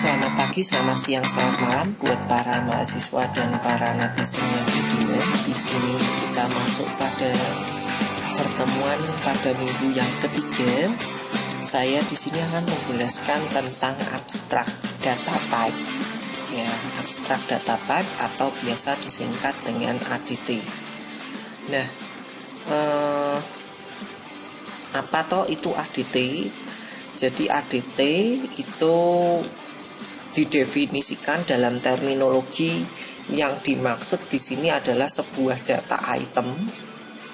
Selamat pagi, selamat siang, selamat malam buat para mahasiswa dan para netizen yang beriman. Di sini kita masuk pada pertemuan pada minggu yang ketiga. Saya di sini akan menjelaskan tentang abstrak data type. Ya, abstrak data type atau biasa disingkat dengan ADT. Nah, apa toh itu ADT? Jadi ADT itu didefinisikan dalam terminologi yang dimaksud di sini adalah sebuah data item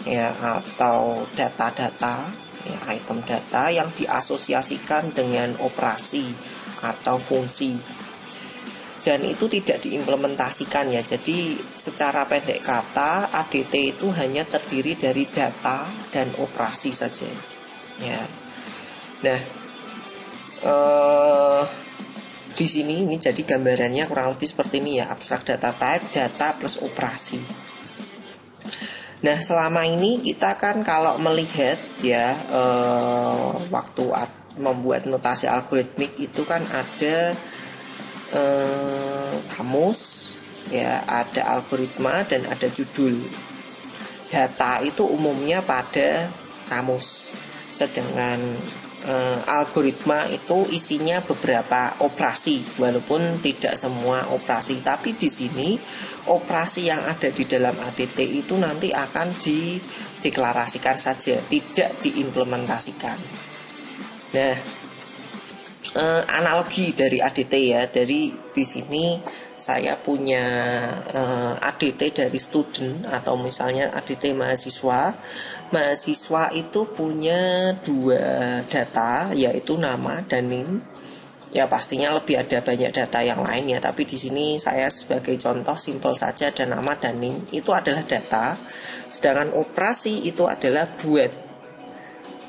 ya atau data-data ya, item data yang diasosiasikan dengan operasi atau fungsi. Dan itu tidak diimplementasikan ya. Jadi secara pendek kata ADT itu hanya terdiri dari data dan operasi saja. Ya. Nah, di sini ini jadi gambarannya kurang lebih seperti ini ya, abstrak data type, data plus operasi. Nah, selama ini kita kan kalau melihat ya waktu membuat notasi algoritmik itu kan ada kamus ya, ada algoritma dan ada judul. Data itu umumnya pada kamus, sedangkan algoritma itu isinya beberapa operasi, walaupun tidak semua operasi. Tapi di sini operasi yang ada di dalam ADT itu nanti akan dideklarasikan saja, tidak diimplementasikan. Nah, analogi dari ADT ya, dari di sini saya punya ADT dari student atau misalnya ADT mahasiswa. Mahasiswa itu punya dua data, yaitu nama dan NIM. Ya pastinya lebih ada banyak data yang lain ya, tapi di sini saya sebagai contoh simpel saja ada nama dan NIM. Itu adalah data. Sedangkan operasi itu adalah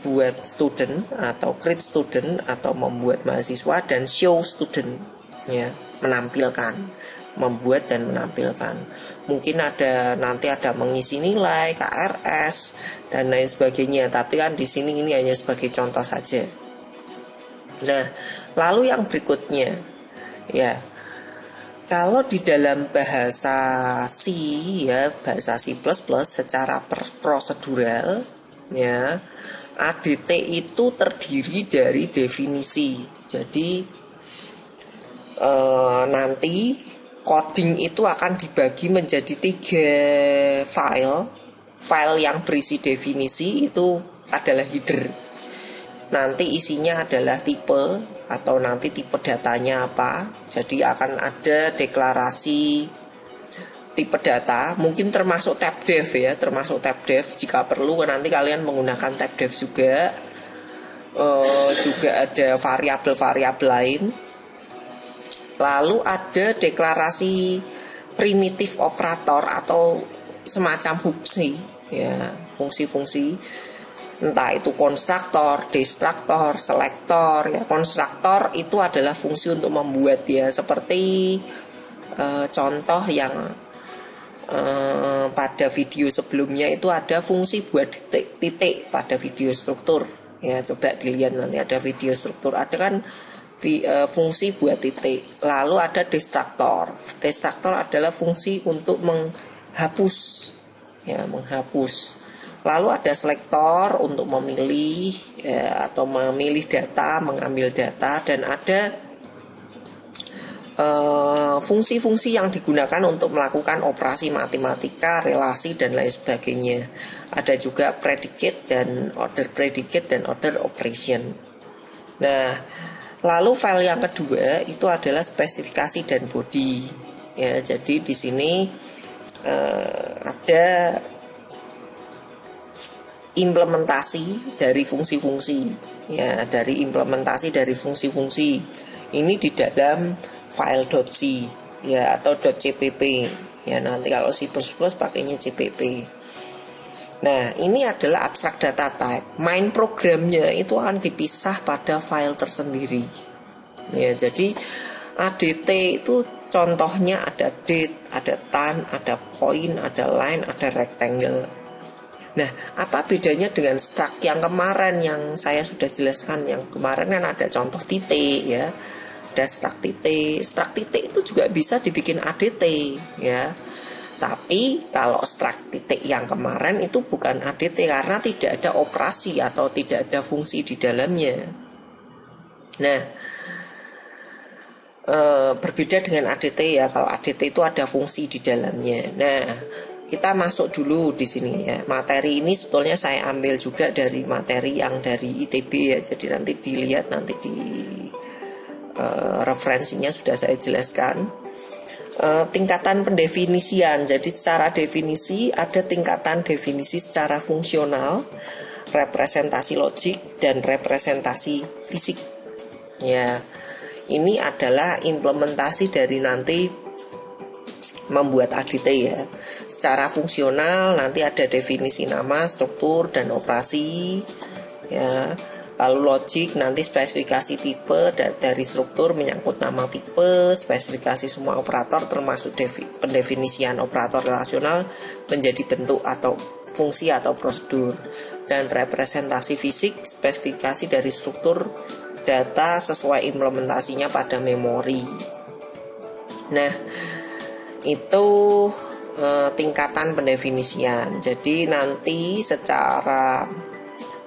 buat student atau create student atau membuat mahasiswa, dan show student ya, menampilkan, membuat dan menampilkan. Mungkin nanti ada mengisi nilai, KRS dan lain sebagainya, tapi kan di sini ini hanya sebagai contoh saja. Nah, lalu yang berikutnya ya, kalau di dalam bahasa C ya, bahasa C++ secara prosedural ya, ADT itu terdiri dari definisi. Jadi nanti coding itu akan dibagi menjadi 3 file yang berisi definisi. Itu adalah header. Nanti isinya adalah tipe atau nanti tipe datanya apa. Jadi akan ada deklarasi tipe data, mungkin termasuk tab dev ya, termasuk tab dev. Jika perlu nanti kalian menggunakan tab dev juga. Juga ada variabel-variabel lain. Lalu ada deklarasi primitif operator atau semacam fungsi ya, fungsi-fungsi, entah itu konstruktor, destruktor, selektor ya. Konstruktor itu adalah fungsi untuk membuat ya, seperti contoh yang pada video sebelumnya itu ada fungsi buat titik pada video struktur ya, coba dilihat nanti ada video struktur, ada kan fungsi buat titik. Lalu ada destruktor. Destruktor adalah fungsi untuk menghapus ya, menghapus. Lalu ada selektor untuk memilih ya, atau memilih data, mengambil data, dan ada fungsi-fungsi yang digunakan untuk melakukan operasi matematika, relasi dan lain sebagainya. Ada juga predicate dan order operation. Nah, lalu file yang kedua itu adalah spesifikasi dan body. Ya, jadi di sini ada implementasi dari fungsi-fungsi. Ya, dari implementasi dari fungsi-fungsi. Ini di dalam file .c ya atau .cpp ya, nanti kalau C++ pakainya CPP. Nah, ini adalah abstrak data type. Main programnya itu akan dipisah pada file tersendiri. Ya, jadi ADT itu contohnya ada date, ada time, ada point, ada line, ada rectangle. Nah, apa bedanya dengan struct yang kemarin yang saya sudah jelaskan? Yang kemarin kan ada contoh titik ya. ada struct titik itu juga bisa dibikin ADT ya. Tapi kalau struct titik yang kemarin itu bukan ADT karena tidak ada operasi atau tidak ada fungsi di dalamnya. Nah, berbeda dengan ADT ya. Kalau ADT itu ada fungsi di dalamnya. Nah, kita masuk dulu di sini ya. Materi ini sebetulnya saya ambil juga dari materi yang dari ITB ya. Jadi nanti dilihat nanti di referensinya sudah saya jelaskan. Tingkatan pendefinisian. Jadi secara definisi ada tingkatan definisi secara fungsional, representasi logik dan representasi fisik. Ya, ini adalah implementasi dari nanti membuat ADT ya. Secara fungsional nanti ada definisi nama, struktur dan operasi ya. Lalu logik nanti spesifikasi tipe dari struktur menyangkut nama tipe, spesifikasi semua operator termasuk pendefinisian operator relasional menjadi bentuk atau fungsi atau prosedur, dan representasi fisik spesifikasi dari struktur data sesuai implementasinya pada memori. Nah, itu tingkatan pendefinisian. Jadi nanti secara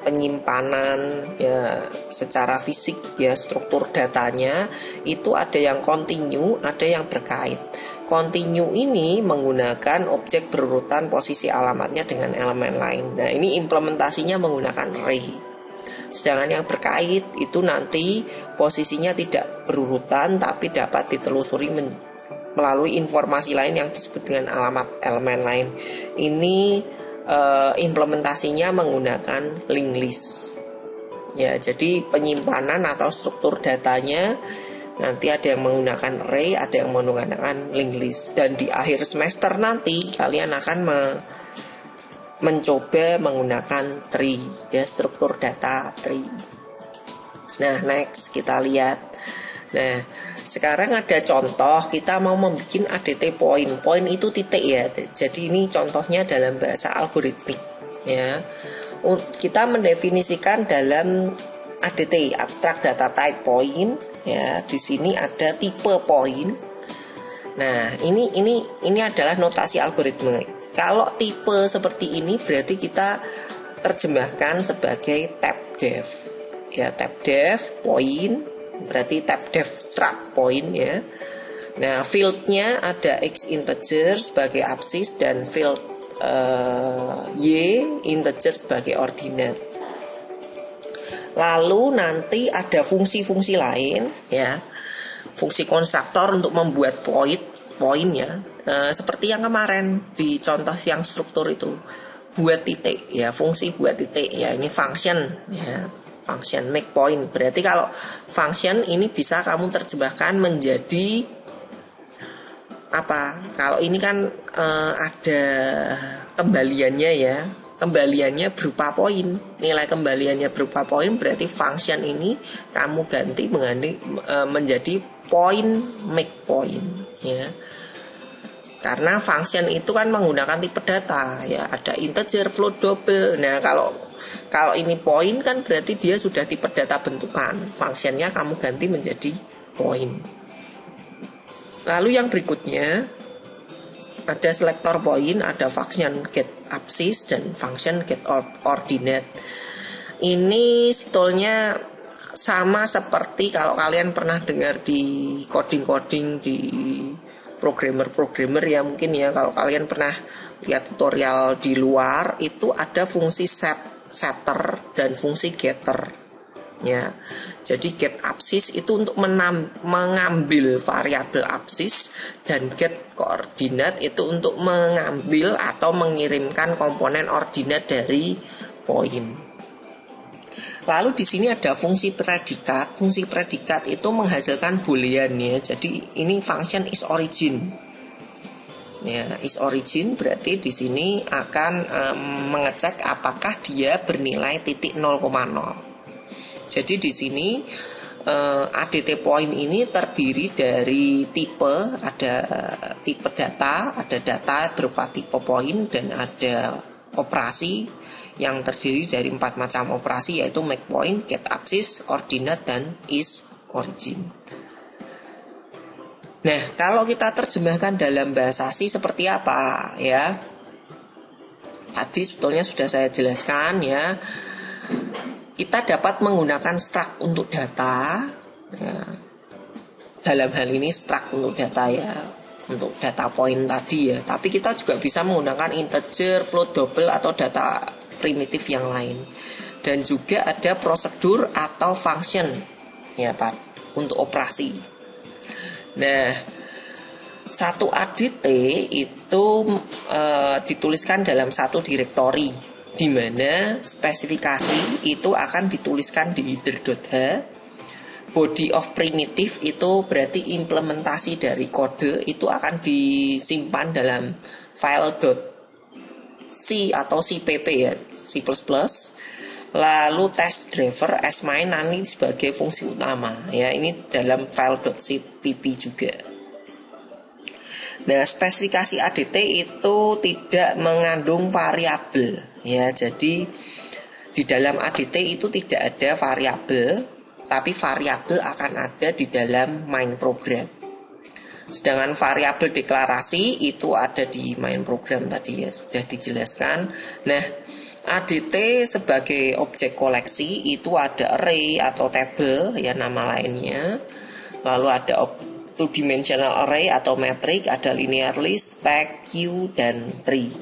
penyimpanan ya, secara fisik ya, struktur datanya itu ada yang kontinu, ada yang berkait. Kontinu ini menggunakan objek berurutan posisi alamatnya dengan elemen lain. Nah, ini implementasinya menggunakan array. Sedangkan yang berkait itu nanti posisinya tidak berurutan tapi dapat ditelusuri melalui informasi lain yang disebut dengan alamat elemen lain. Ini implementasinya menggunakan linked list. Ya, jadi penyimpanan atau struktur datanya nanti ada yang menggunakan array, ada yang menggunakan linked list. Dan di akhir semester nanti kalian akan mencoba menggunakan tree ya, struktur data tree. Nah, next kita lihat. Nah, sekarang ada contoh kita mau membuat ADT point. Point itu titik ya. Jadi ini contohnya dalam bahasa algoritmik ya. Kita mendefinisikan dalam ADT, abstract data type point ya. Di sini ada tipe point. Nah, ini adalah notasi algoritma. Kalau tipe seperti ini berarti kita terjemahkan sebagai tab def. Ya, tab def point berarti tab def struct point ya. Nah, fieldnya ada x integer sebagai absis dan field y integer sebagai ordinate. Lalu nanti ada fungsi-fungsi lain ya, fungsi konstruktor untuk membuat point ya. Seperti yang kemarin di contoh yang struktur itu, buat titik ya, fungsi buat titik ya, ini function ya. Function make point. Berarti kalau function ini bisa kamu terjemahkan menjadi apa? Kalau ini kan ada kembaliannya ya. Kembaliannya berupa poin. Nilai kembaliannya berupa poin berarti function ini kamu ganti menjadi point make point ya. Karena function itu kan menggunakan tipe data ya, ada integer, float, double. Nah, kalau ini point kan berarti dia sudah tipe data bentukan. Fungsinya kamu ganti menjadi point. Lalu yang berikutnya ada selector point, ada function get absis dan function get ordinate. Ini sebetulnya sama seperti kalau kalian pernah dengar di coding-coding di programmer ya, mungkin ya, kalau kalian pernah lihat tutorial di luar itu ada fungsi setter dan fungsi getter ya. Jadi get absis itu untuk mengambil variabel absis dan get koordinat itu untuk mengambil atau mengirimkan komponen ordinat dari point. Lalu di sini ada fungsi predikat. Fungsi predikat itu menghasilkan boolean ya. Jadi ini function is origin. Ya, is origin berarti di sini akan mengecek apakah dia bernilai titik 0,0. Jadi di sini ADT point ini terdiri dari tipe, ada tipe data, ada data berupa tipe point, dan ada operasi yang terdiri dari 4 macam operasi, yaitu make point, get absis, ordinate, dan is origin. Nah, kalau kita terjemahkan dalam bahasa C seperti apa ya? Tadi sebetulnya sudah saya jelaskan ya. Kita dapat menggunakan struct untuk data ya. Dalam hal ini struct untuk data ya, untuk data point tadi ya. Tapi kita juga bisa menggunakan integer, float, double atau data primitif yang lain. Dan juga ada prosedur atau function ya Pak untuk operasi. Nah, satu ADT itu dituliskan dalam satu direktori, di mana spesifikasi itu akan dituliskan di header.h. Body of primitive itu berarti implementasi dari kode itu akan disimpan dalam file .c atau cpp ya, C++. Lalu test driver s-main nanti sebagai fungsi utama ya, ini dalam file .cpp juga. Nah, spesifikasi ADT itu tidak mengandung variabel ya. Jadi di dalam ADT itu tidak ada variabel, tapi variabel akan ada di dalam main program. Sedangkan variabel deklarasi itu ada di main program tadi ya, sudah dijelaskan. Nah, ADT sebagai objek koleksi itu ada array atau table ya nama lainnya. Lalu ada two dimensional array atau matrix, ada linear list, stack, queue, dan tree.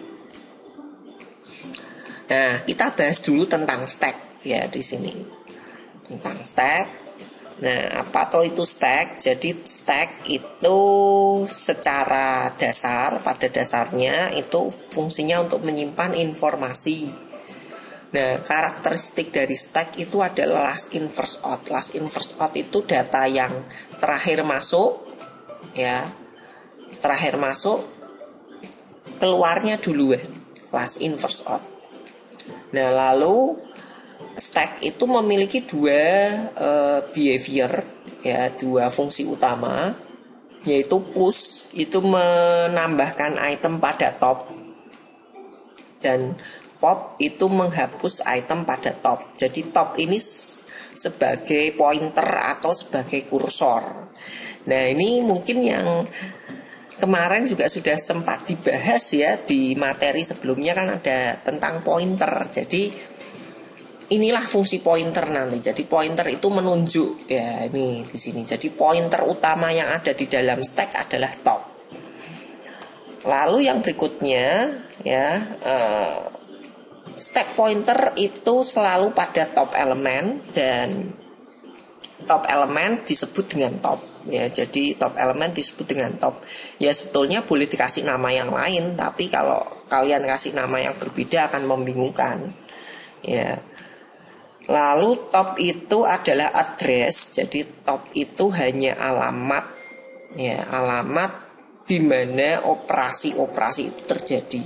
Nah, kita bahas dulu tentang stack ya di sini. Tentang stack. Nah, apa toh itu stack? Jadi stack itu secara dasar, pada dasarnya itu fungsinya untuk menyimpan informasi. Nah, karakteristik dari stack itu adalah last in first out. Last in first out itu data yang terakhir masuk ya. Terakhir masuk, keluarnya duluan. Last in first out. Nah, lalu stack itu memiliki dua behavior ya, dua fungsi utama, yaitu push itu menambahkan item pada top, dan pop itu menghapus item pada top. Jadi top ini sebagai pointer atau sebagai kursor. Nah, ini mungkin yang kemarin juga sudah sempat dibahas ya di materi sebelumnya, kan ada tentang pointer. Jadi inilah fungsi pointer nanti. Jadi pointer itu menunjuk ya, ini di sini. Jadi pointer utama yang ada di dalam stack adalah top. Lalu yang berikutnya ya, stack pointer itu selalu pada top elemen, dan top elemen disebut dengan top ya. Jadi top elemen disebut dengan top. Ya, sebetulnya boleh dikasih nama yang lain, tapi kalau kalian kasih nama yang berbeda akan membingungkan ya. Lalu top itu adalah address. Jadi top itu hanya alamat ya, alamat di mana operasi-operasi itu terjadi.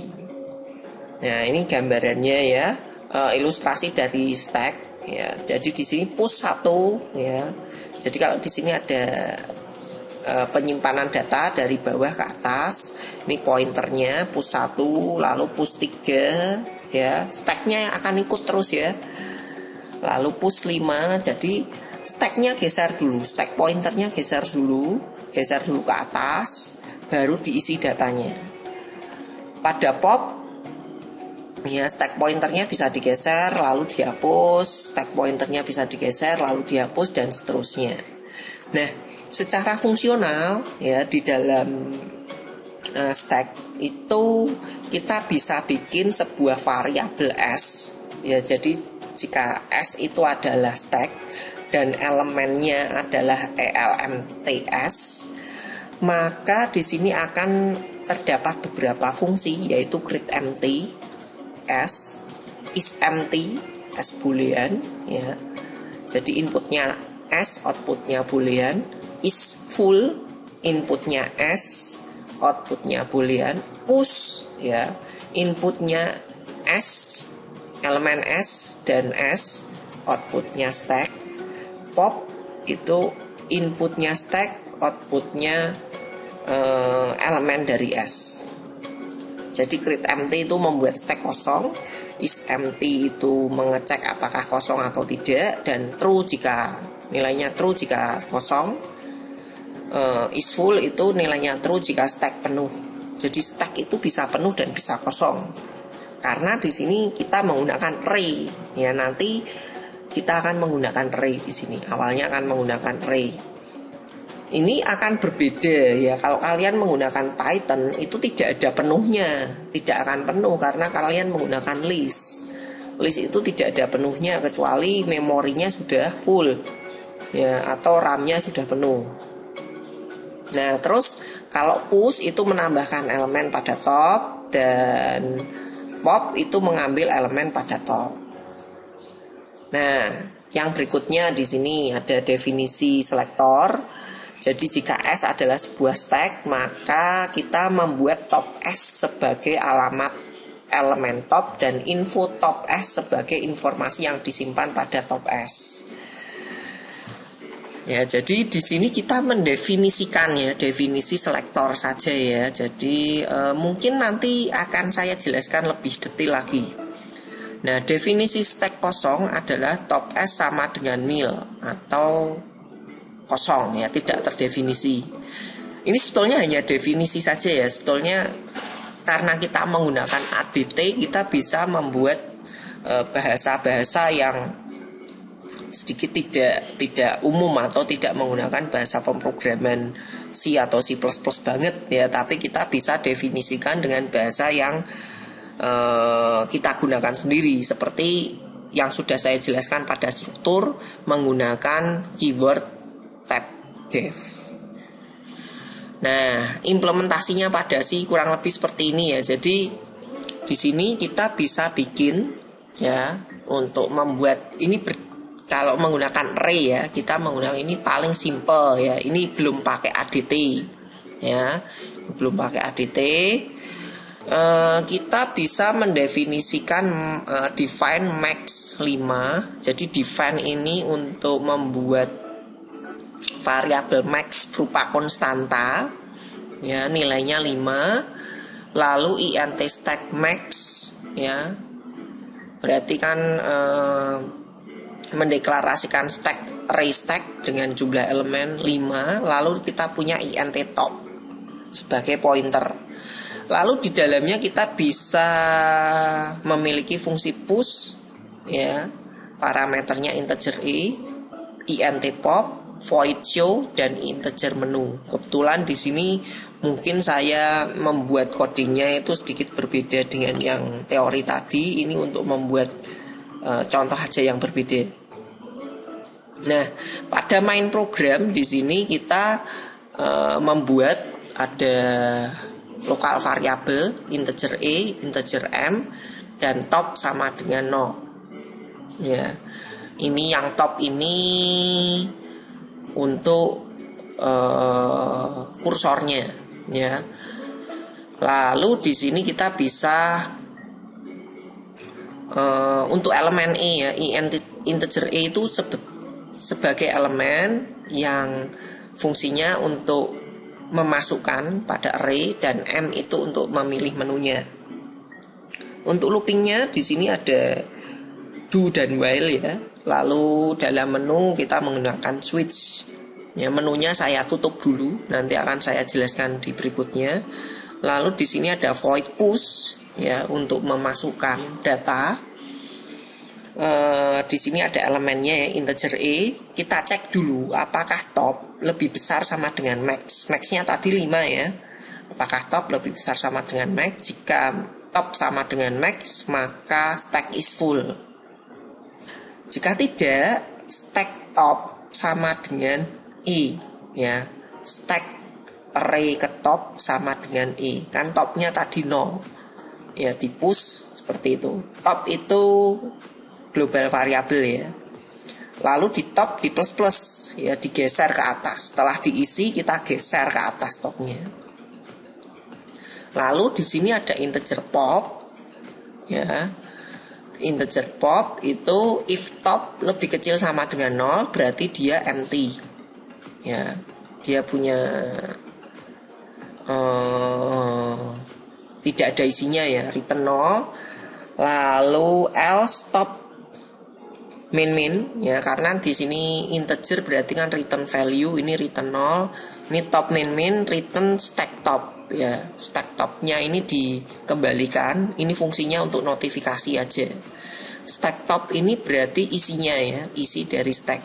Nah, ini gambarannya ya, ilustrasi dari stack ya. Jadi di sini push 1 ya. Jadi kalau di sini ada penyimpanan data dari bawah ke atas, ini pointernya push 1, lalu push 3 ya. Stacknya akan ikut terus ya. Lalu push 5, jadi stacknya geser dulu, stack pointernya geser dulu ke atas, baru diisi datanya. Pada pop ya, stack pointernya bisa digeser lalu dihapus, stack pointernya bisa digeser lalu dihapus, dan seterusnya. Nah, secara fungsional ya, di dalam stack itu kita bisa bikin sebuah variabel S ya. Jadi jika S itu adalah stack dan elemennya adalah ELMTS, maka di sini akan terdapat beberapa fungsi, yaitu create empty S, is empty S boolean ya. Jadi inputnya S, outputnya boolean. Is full, inputnya S, outputnya boolean. Push ya, inputnya S, elemen S dan S, outputnya stack. Pop itu inputnya stack, outputnya elemen dari S. Jadi create empty itu membuat stack kosong, is empty itu mengecek apakah kosong atau tidak, dan true jika nilainya true jika kosong. is full itu nilainya true jika stack penuh. Jadi stack itu bisa penuh dan bisa kosong. Karena di sini kita menggunakan array. Ya, nanti kita akan menggunakan array di sini. Awalnya akan menggunakan array. Ini akan berbeda ya. Kalau kalian menggunakan Python itu tidak ada penuhnya, tidak akan penuh karena kalian menggunakan list. List itu tidak ada penuhnya kecuali memorinya sudah full ya, atau RAM-nya sudah penuh. Nah, terus kalau push itu menambahkan elemen pada top dan pop itu mengambil elemen pada top. Nah, yang berikutnya di sini ada definisi selektor. Jadi jika S adalah sebuah stack, maka kita membuat top S sebagai alamat elemen top dan info top S sebagai informasi yang disimpan pada top S. Ya, jadi di sini kita mendefinisikan ya, definisi selektor saja ya. Jadi mungkin nanti akan saya jelaskan lebih detail lagi. Nah, definisi stack kosong adalah top S sama dengan nil atau kosong ya, tidak terdefinisi. Ini sebetulnya hanya definisi saja ya. Sebetulnya karena kita menggunakan ADT, kita bisa membuat bahasa-bahasa yang sedikit tidak umum atau tidak menggunakan bahasa pemrograman C atau C++ banget ya, tapi kita bisa definisikan dengan bahasa yang kita gunakan sendiri, seperti yang sudah saya jelaskan pada struktur menggunakan keyword tab def. Nah, implementasinya pada C kurang lebih seperti ini ya. Jadi di sini kita bisa bikin ya untuk membuat ini kalau menggunakan array ya, kita menggunakan ini paling simple ya. Ini belum pakai ADT ya, belum pakai ADT. Kita bisa mendefinisikan define max 5. Jadi define ini untuk membuat variabel max berupa konstanta ya, nilainya 5. Lalu int stack max ya, berarti kan mendeklarasikan stack array stack dengan jumlah elemen 5. Lalu kita punya int top sebagai pointer. Lalu di dalamnya kita bisa memiliki fungsi push ya, parameternya integer int pop, void show, dan integer menu. Kebetulan di sini mungkin saya membuat codingnya itu sedikit berbeda dengan yang teori tadi. Ini untuk membuat contoh aja yang berbeda. Nah, pada main program di sini kita membuat ada lokal variabel integer integer m, dan top sama dengan 0. Ya, ini yang top ini untuk kursornya ya. Lalu di sini kita bisa untuk elemen e ya, integer e itu sebagai elemen yang fungsinya untuk memasukkan pada array, dan m itu untuk memilih menunya. Untuk loopingnya di sini ada do dan while ya. Lalu dalam menu kita menggunakan switch. Ya, menunya saya tutup dulu, nanti akan saya jelaskan di berikutnya. Lalu di sini ada void push ya, untuk memasukkan data. Di sini ada elemennya ya, integer e. Kita cek dulu apakah top lebih besar sama dengan max. Maxnya tadi 5 ya. Apakah top lebih besar sama dengan max? Jika top sama dengan max, maka stack is full. Jika tidak, stack top sama dengan e ya. Stack array ke top sama dengan e. Kan topnya tadi 0 ya, di push seperti itu. Top itu global variabel ya. Lalu di top di plus plus ya, digeser ke atas. Setelah diisi kita geser ke atas topnya. Lalu di sini ada integer pop ya. Integer pop itu if top lebih kecil sama dengan 0, berarti dia empty ya. Dia punya tidak ada isinya ya, return 0. Lalu else top min ya, karena di sini integer berarti kan return value, ini return 0. Ini top min return stack top ya. Stack topnya ini dikembalikan. Ini fungsinya untuk notifikasi aja. Stack top ini berarti isinya ya, isi dari stack.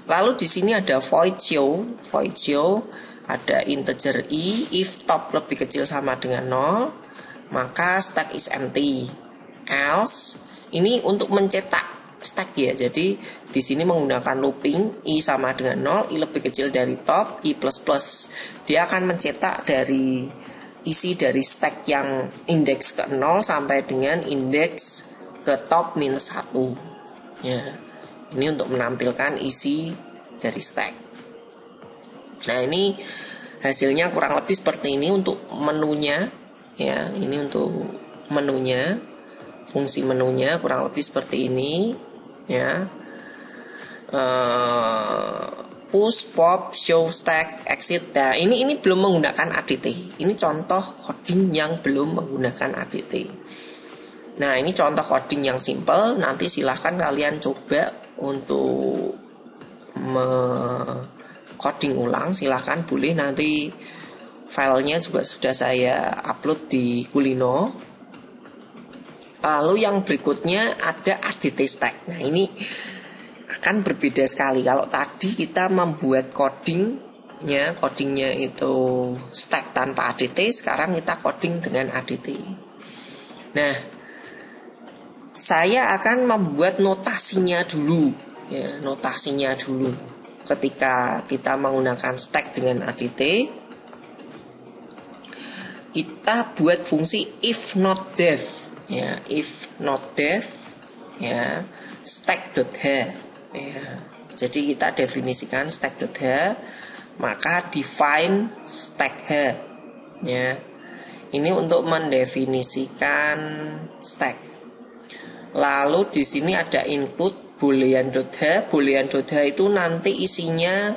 Lalu di sini ada void show. Void show ada integer i, if top lebih kecil sama dengan 0, maka stack is empty. Else ini untuk mencetak stack ya. Jadi di sini menggunakan looping i sama dengan 0, i lebih kecil dari top, i plus plus. Dia akan mencetak dari isi dari stack yang indeks ke 0 sampai dengan indeks ke top minus 1. Ya. Ini untuk menampilkan isi dari stack. Nah, ini hasilnya kurang lebih seperti ini untuk menunya ya. Ini untuk menunya. Fungsi menunya kurang lebih seperti ini ya. Push, pop, show, stack, exit. Nah, ini belum menggunakan ADT. Ini contoh coding yang belum menggunakan ADT. Nah, ini contoh coding yang simple. Nanti silahkan kalian coba untuk coding ulang. Silahkan boleh, nanti filenya juga sudah saya upload di Kulino. Lalu yang berikutnya ada ADT stack. Nah, ini akan berbeda sekali. Kalau tadi kita membuat codingnya itu stack tanpa ADT, sekarang kita coding dengan ADT. Nah, saya akan membuat notasinya dulu ya, notasinya dulu. Ketika kita menggunakan stack dengan ADT, kita buat fungsi if not def ya, if not def ya, stack.h ya. Jadi kita definisikan stack.h, maka define stack.h ya. Ini untuk mendefinisikan stack. Lalu di sini ada include boolean.h. Boolean.h itu nanti isinya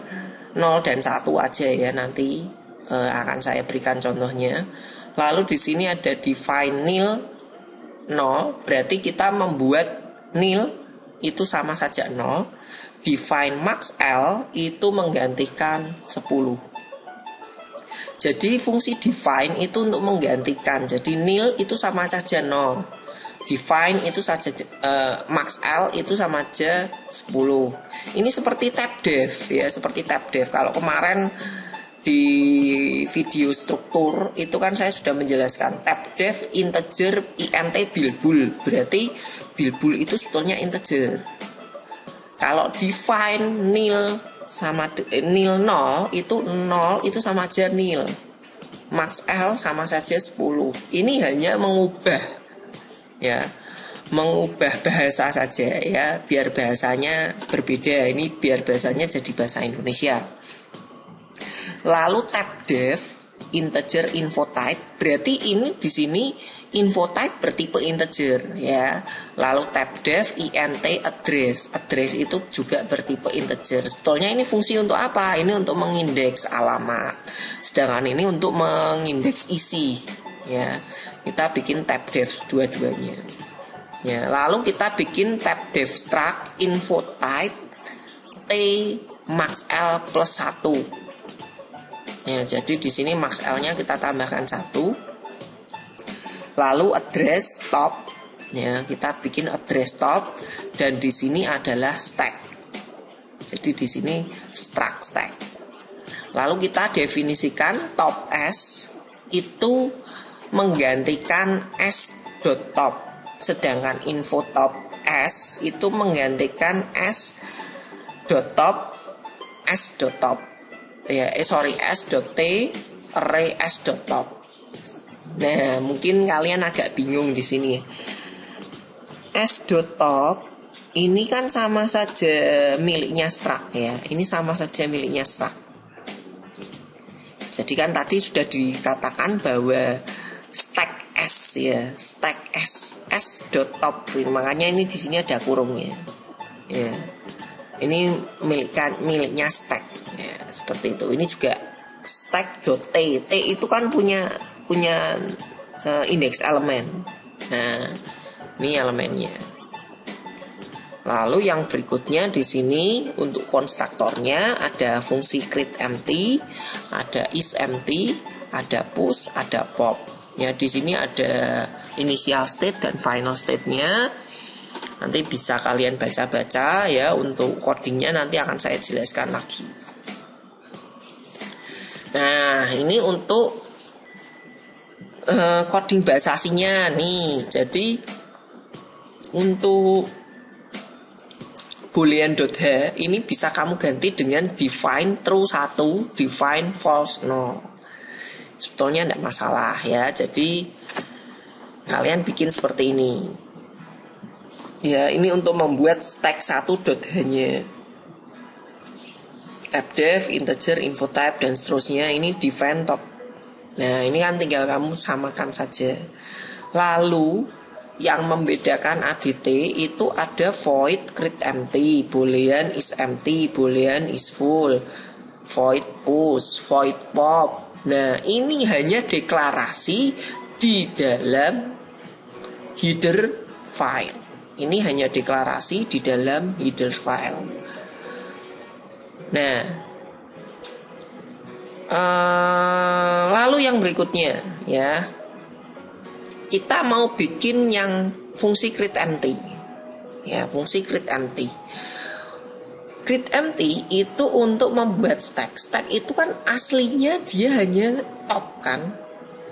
0 dan 1 aja ya, nanti akan saya berikan contohnya. Lalu di sini ada define nil 0, berarti kita membuat nil itu sama saja 0. Define max L itu menggantikan 10. Jadi fungsi define itu untuk menggantikan. Jadi nil itu sama saja 0. Define itu saja max L itu sama aja 10. Ini seperti tab def ya, seperti tab def. Kalau kemarin di video struktur itu kan saya sudah menjelaskan tab def integer int bilbul, berarti bilbul itu sebetulnya integer. Kalau define nil sama nil 0 itu sama aja nil, max L sama saja 10. Ini hanya mengubah ya, mengubah bahasa saja ya, biar bahasanya berbeda. Ini biar bahasanya jadi bahasa Indonesia. Lalu tab def integer info type, berarti ini di sini info type bertipe integer ya. Lalu tab def int address, address itu juga bertipe integer. Sebetulnya ini fungsi untuk apa? Ini untuk mengindeks alamat, sedangkan ini untuk mengindeks isi ya. Kita bikin tab def dua-duanya ya. Lalu kita bikin tab def struct info type t max L plus 1 ya. Jadi di sini max L-nya kita tambahkan 1. Lalu address top ya, kita bikin address top, dan di sini adalah stack. Jadi di sini struct stack. Lalu kita definisikan top s itu menggantikan s.top, sedangkan info top s itu menggantikan s.top s.top ya, s.t array s.top. Nah, mungkin kalian agak bingung di sini. S.top ini kan sama saja miliknya struct ya. Ini sama saja miliknya struct. Jadi kan tadi sudah dikatakan bahwa stack s ya, stack s.top. Makanya ini di sini ada kurungnya. Ya. Ini miliknya stack ya, seperti itu. Ini juga stack.t. T itu kan punya indeks elemen. Nah, ini elemennya. Lalu yang berikutnya di sini untuk konstruktornya ada fungsi create empty, ada is empty, ada push, ada pop. Ya, di sini ada initial state dan final state-nya. Nanti bisa kalian baca-baca ya, untuk codingnya nanti akan saya jelaskan lagi. Nah, ini untuk coding bahasa asingnya nih. Jadi untuk boolean.h ini bisa kamu ganti dengan define true 1, define false 0. Sebetulnya tidak masalah ya. Jadi kalian bikin seperti ini. Ya, ini untuk membuat stack 1.h-nya. Type-def, integer, info type dan seterusnya ini define top. Nah, ini kan tinggal kamu samakan saja. Lalu yang membedakan ADT itu ada void create empty, boolean is empty, boolean is full, void push, void pop. Nah, ini hanya deklarasi di dalam header file. Ini hanya deklarasi di dalam header file. Nah, lalu yang berikutnya ya, kita mau bikin yang fungsi create empty. Ya, fungsi create empty. Create empty itu untuk membuat stack. Stack itu kan aslinya dia hanya top kan.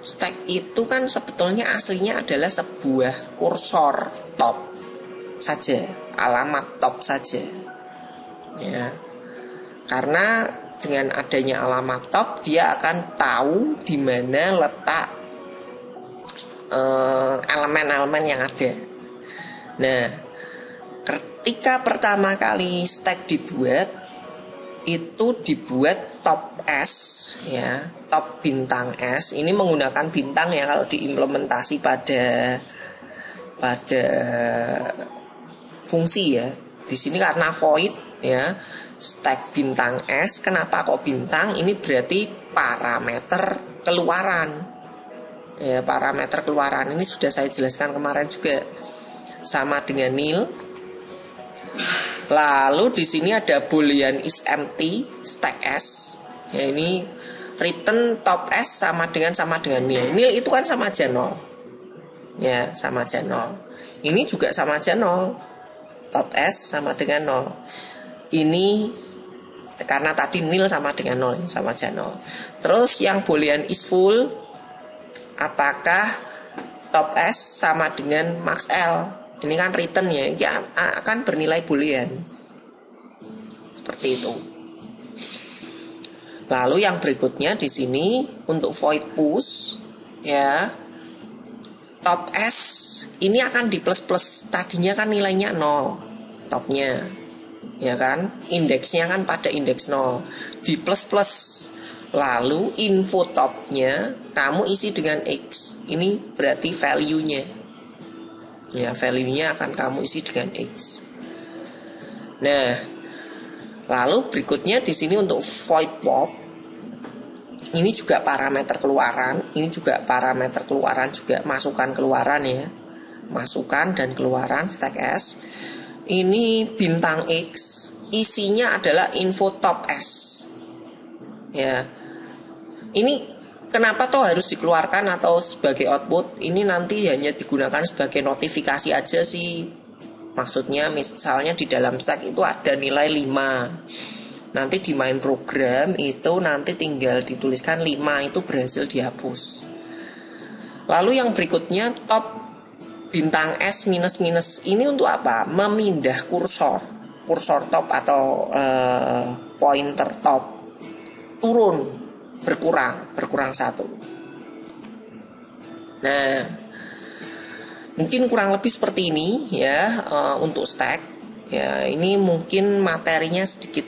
Stack itu kan sebetulnya aslinya adalah sebuah kursor top saja, alamat top saja. Ya. Karena dengan adanya alamat top dia akan tahu di mana letak elemen-elemen yang ada. Nah, ketika pertama kali stack dibuat, itu dibuat top S ya, top bintang S. Ini menggunakan bintang ya kalau diimplementasi pada fungsi ya. Di sini karena void ya, stack bintang S. Kenapa kok bintang? Ini berarti parameter keluaran. Ya, parameter keluaran ini sudah saya jelaskan kemarin juga, sama dengan nil. Lalu di sini ada boolean is empty stack S. Ya, ini return top S sama dengan nil. Nil itu kan sama aja 0. Ya, sama aja 0. Ini juga sama aja 0. Top S sama dengan 0. Ini karena tadi nil sama dengan 0, sama aja 0. Terus yang boolean is full, apakah top S sama dengan max L? Ini kan return ya, ini akan bernilai boolean. Seperti itu. Lalu yang berikutnya di sini untuk void push ya, top S ini akan di plus-plus. Tadinya kan nilainya 0 topnya, ya kan, indeksnya kan pada indeks 0, di plus-plus. Lalu info topnya kamu isi dengan X. Ini berarti value-nya. Ya, value-nya akan kamu isi dengan X. Nah, lalu berikutnya di sini untuk void pop. Ini juga parameter keluaran. Ini juga parameter keluaran juga, masukan keluaran ya. Masukan dan keluaran stack S. Ini bintang X. Isinya adalah info top S. Ya. Ini kenapa toh harus dikeluarkan atau sebagai output? Ini nanti hanya digunakan sebagai notifikasi aja sih. Maksudnya misalnya di dalam stack itu ada nilai 5. Nanti di main program itu nanti tinggal dituliskan 5 itu berhasil dihapus. Lalu yang berikutnya top bintang S minus ini untuk apa? Memindah kursor top atau pointer top turun, berkurang 1. Nah, mungkin kurang lebih seperti ini ya untuk stack. Ya, ini mungkin materinya sedikit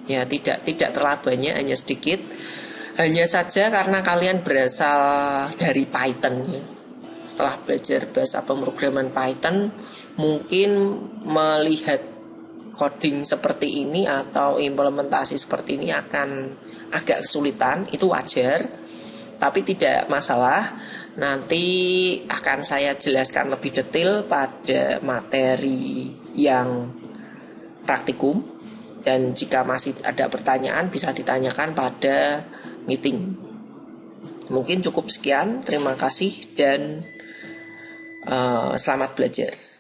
ya, tidak terlalu banyak, hanya sedikit. Hanya saja karena kalian berasal dari Python ya. Setelah belajar bahasa pemrograman Python, mungkin melihat coding seperti ini atau implementasi seperti ini akan agak kesulitan, itu wajar, tapi tidak masalah. Nanti akan saya jelaskan lebih detail pada materi yang praktikum, dan jika masih ada pertanyaan bisa ditanyakan pada meeting. Mungkin cukup sekian, terima kasih dan selamat belajar.